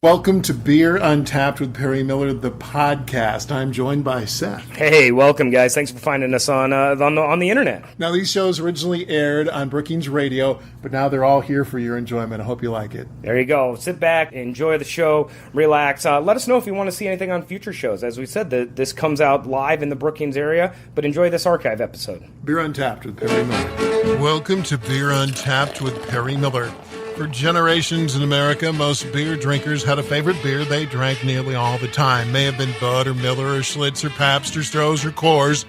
Welcome to Beer Untapped with Perry Miller, the podcast. I'm joined by Seth. Hey, welcome, guys. Thanks for finding us on the internet. Now, these shows originally aired on Brookings Radio, but now they're all here for your enjoyment. I hope you like it. There you go. Sit back, enjoy the show, relax. Let us know if you want to see anything on future shows. As we said, this comes out live in the Brookings area, but enjoy this archive episode. Beer Untapped with Perry Miller. Welcome to Beer Untapped with Perry Miller. For generations in America, most beer drinkers had a favorite beer they drank nearly all the time. May have been Bud or Miller or Schlitz or Pabst or Stroh's or Coors,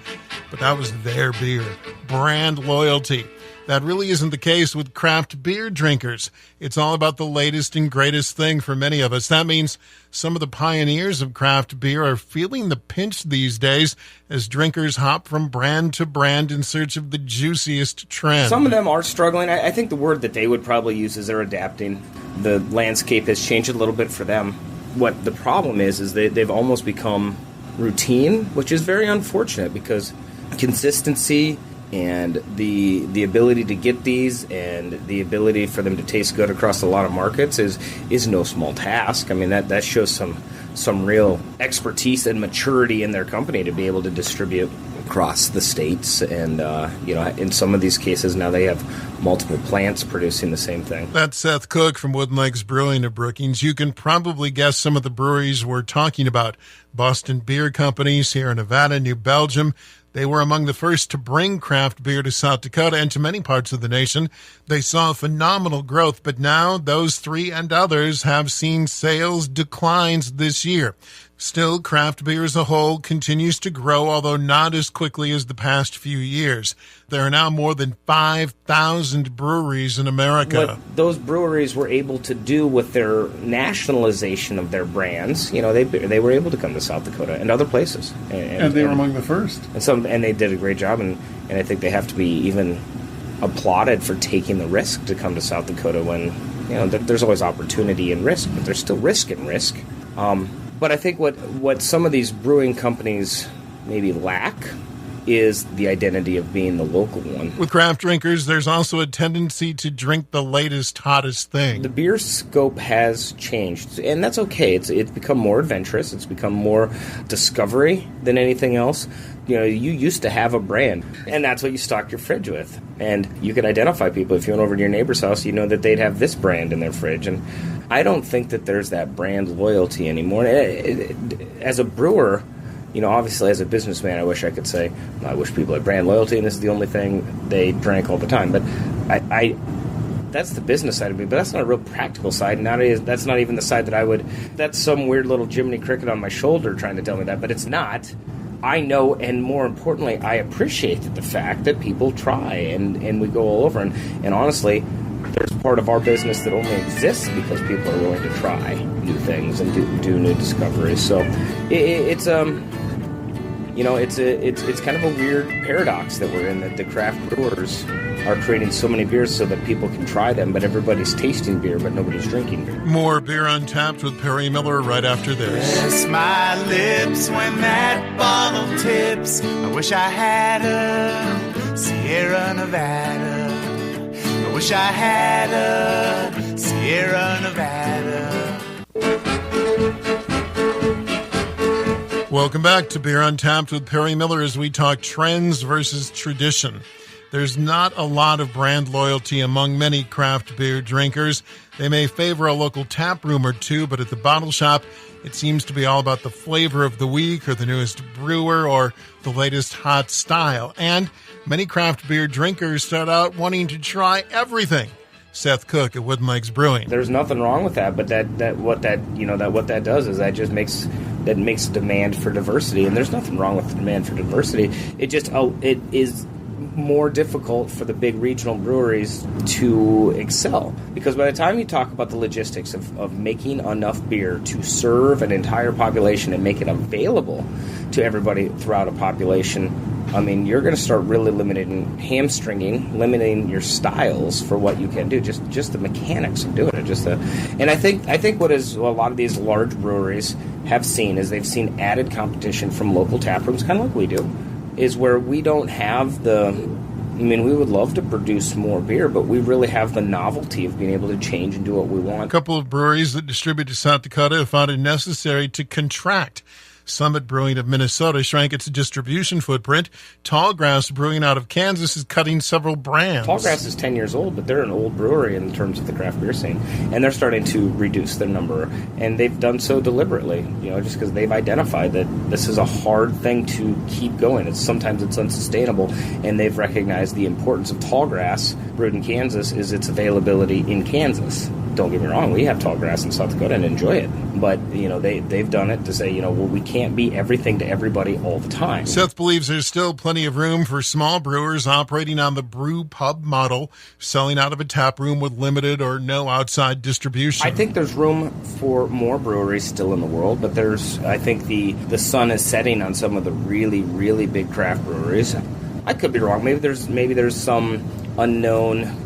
but that was their beer. Brand loyalty. That really isn't the case with craft beer drinkers. It's all about the latest and greatest thing for many of us. That means some of the pioneers of craft beer are feeling the pinch these days as drinkers hop from brand to brand in search of the juiciest trend. Some of them are struggling. I think the word that they would probably use is they're adapting. The landscape has changed a little bit for them. What the problem is they've almost become routine, which is very unfortunate because consistency and the ability to get these and the ability for them to taste good across a lot of markets is no small task. I mean, that shows some real expertise and maturity in their company to be able to distribute across the states. And, in some of these cases now they have multiple plants producing the same thing. That's Seth Cook from Wooden Lakes Brewing of Brookings. You can probably guess some of the breweries we're talking about. Boston Beer Company, Sierra Nevada, New Belgium. They were among the first to bring craft beer to South Dakota and to many parts of the nation. They saw phenomenal growth, but now those three and others have seen sales declines this year. Still, craft beer as a whole continues to grow, although not as quickly as the past few years. There are now more than 5,000 breweries in America. What those breweries were able to do with their nationalization of their brands, they were able to come to South Dakota and other places. And they were among the first. And they did a great job, and I think they have to be even applauded for taking the risk to come to South Dakota when, there's always opportunity and risk, but there's still risk in risk. But I think what some of these brewing companies maybe lack is the identity of being the local one. With craft drinkers, there's also a tendency to drink the latest, hottest thing. The beer scope has changed, and that's okay. It's become more adventurous. It's become more discovery than anything else. You used to have a brand, and that's what you stocked your fridge with. And you could identify people. If you went over to your neighbor's house, you know that they'd have this brand in their fridge. And I don't think that there's that brand loyalty anymore. As a brewer, obviously as a businessman, I wish I could say, I wish people had brand loyalty, and this is the only thing they drank all the time. But that's the business side of me, but that's not a real practical side. That's not even the side that's some weird little Jiminy Cricket on my shoulder trying to tell me that, but it's not. I know, and more importantly, I appreciate the fact that people try, and we go all over. And honestly, there's part of our business that only exists because people are willing to try new things and do new discoveries. So it's kind of a weird paradox that we're in, that the craft brewers are creating so many beers so that people can try them, but everybody's tasting beer, but nobody's drinking beer. More Beer Untapped with Perry Miller right after this. Kiss my lips when that bottle tips. I wish I had a Sierra Nevada. I wish I had a Sierra Nevada. Welcome back to Beer Untapped with Perry Miller as we talk trends versus tradition. There's not a lot of brand loyalty among many craft beer drinkers. They may favor a local tap room or two, but at the bottle shop, it seems to be all about the flavor of the week or the newest brewer or the latest hot style. And many craft beer drinkers start out wanting to try everything. Seth Cook at Wooden Lakes Brewing. There's nothing wrong with that, but what that does is that just makes demand for diversity, and there's nothing wrong with the demand for diversity. It is more difficult for the big regional breweries to excel, because by the time you talk about the logistics of making enough beer to serve an entire population and make it available to everybody throughout a population, I mean, you're going to start really limiting your styles for what you can do, just the mechanics of doing it. And I think what a lot of these large breweries have seen is they've seen added competition from local tap rooms, kind of like we do, is where we don't have the I mean, we would love to produce more beer, but we really have the novelty of being able to change and do what we want. A couple of breweries that distribute to South Dakota have found it necessary to contract. Summit Brewing of Minnesota shrank its distribution footprint. Tallgrass Brewing out of Kansas is cutting several brands. Tallgrass is 10 years old, but they're an old brewery in terms of the craft beer scene. And they're starting to reduce their number. And they've done so deliberately, just because they've identified that this is a hard thing to keep going. Sometimes it's unsustainable. And they've recognized the importance of Tallgrass brewed in Kansas is its availability in Kansas. Don't get me wrong, we have Tallgrass in South Dakota and enjoy it. But, they've done it to say, we can't be everything to everybody all the time. Seth believes there's still plenty of room for small brewers operating on the brew pub model, selling out of a tap room with limited or no outside distribution. I think there's room for more breweries still in the world, but I think the sun is setting on some of the really, really big craft breweries. I could be wrong. Maybe there's some unknown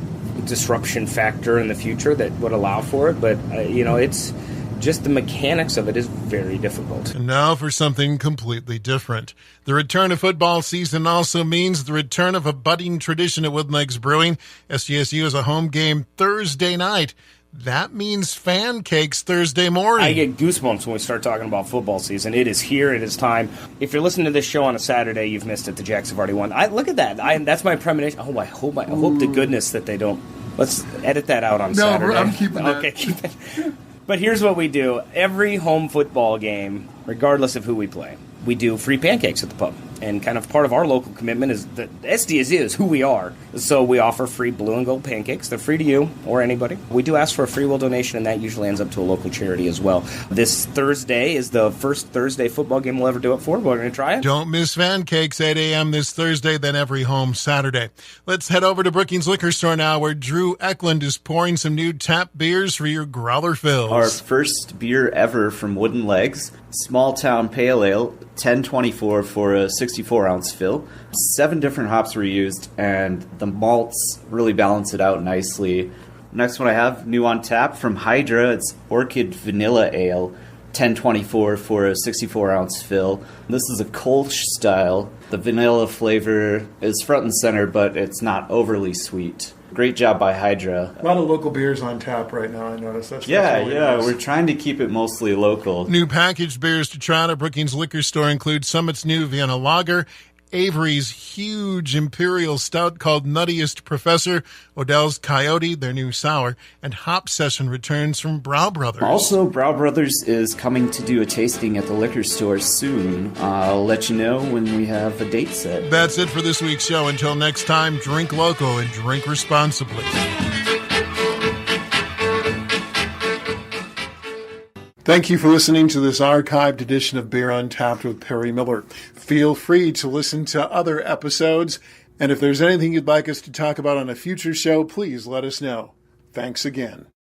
disruption factor in the future that would allow for it, but it's just the mechanics of it is very difficult. And now for something completely different. The return of football season also means the return of a budding tradition at Wooden Legs Brewing. SDSU has a home game Thursday night. That means fan cakes Thursday morning. I get goosebumps when we start talking about football season. It is here. It is time. If you're listening to this show on a Saturday, you've missed it. The Jacks have already won. Look at that. That's my premonition. Oh, I hope to goodness that they don't. Let's edit that out on Saturday. No, I'm keeping that. Okay, keep it. But here's what we do. Every home football game, regardless of who we play, we do free pancakes at the pub. And kind of part of our local commitment is that SDSU is who we are. So we offer free blue and gold pancakes. They're free to you or anybody. We do ask for a free will donation, and that usually ends up to a local charity as well. This Thursday is the first Thursday football game we'll ever do it for. We're going to try it. Don't miss fan cakes, 8 a.m. this Thursday, then every home Saturday. Let's head over to Brookings Liquor Store now, where Drew Eklund is pouring some new tap beers for your growler fills. Our first beer ever from Wooden Legs, Small Town Pale Ale, 1024 for a 64-ounce fill. 7 different hops were used, and the malts really balance it out nicely. Next one I have, new on tap from Hydra. It's Orchid Vanilla Ale, 1024 for a 64-ounce fill. This is a Kolsch style. The vanilla flavor is front and center, but it's not overly sweet. Great job by Hydra. A lot of local beers on tap right now, I noticed. That's really nice. We're trying to keep it mostly local. New packaged beers to try at Brookings Liquor Store include Summit's new Vienna Lager, Avery's huge Imperial Stout called Nuttiest Professor, Odell's Coyote, their new sour, and Hop Session returns from Brow Brothers. Also, Brow Brothers is coming to do a tasting at the liquor store soon. I'll let you know when we have a date set. That's it for this week's show. Until next time, drink local and drink responsibly. Thank you for listening to this archived edition of Beer Untapped with Perry Miller. Feel free to listen to other episodes, and if there's anything you'd like us to talk about on a future show, please let us know. Thanks again.